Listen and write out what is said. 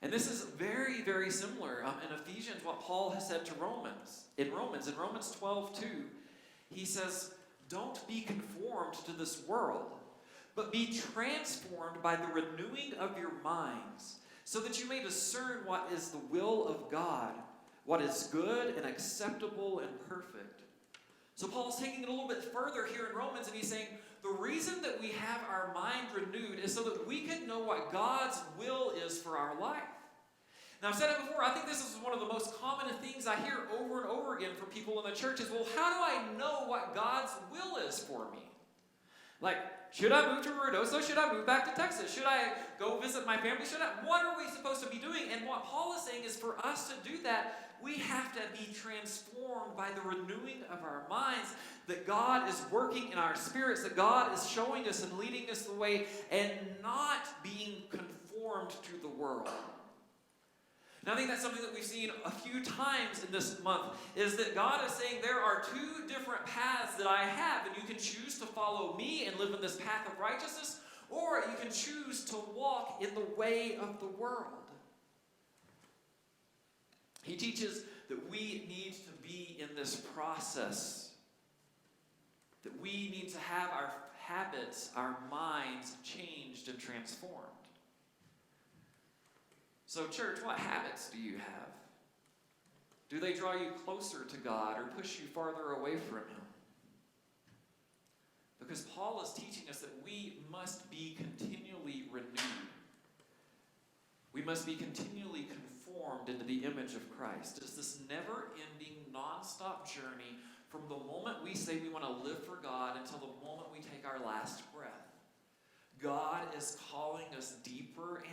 And this is very, very similar in Ephesians, what Paul has said to Romans. In Romans 12:2, he says, don't be conformed to this world, but be transformed by the renewing of your minds, so that you may discern what is the will of God, what is good and acceptable and perfect. So Paul's taking it a little bit further here in Romans, and he's saying, the reason that we have our mind renewed is so that we can know what God's will is for our life. Now, I've said it before, I think this is one of the most common things I hear over and over again from people in the church is, well, how do I know what God's will is for me? Like, should I move to Ruidoso? Should I move back to Texas? Should I go visit my family? What are we supposed to be doing? And what Paul is saying is for us to do that, we have to be transformed by the renewing of our minds, that God is working in our spirits, that God is showing us and leading us the way, and not being conformed to the world. Now, I think that's something that we've seen a few times in this month, is that God is saying there are two different paths that I have, and you can choose to follow me and live in this path of righteousness, or you can choose to walk in the way of the world. He teaches that we need to be in this process, that we need to have our habits, our minds changed and transformed. So, church, what habits do you have? Do they draw you closer to God or push you farther away from Him? Because Paul is teaching us that we must be continually renewed. We must be continually conformed into the image of Christ. It's this never-ending, non-stop journey from the moment we say we want to live for God until the moment we take our last breath. God is calling us deeper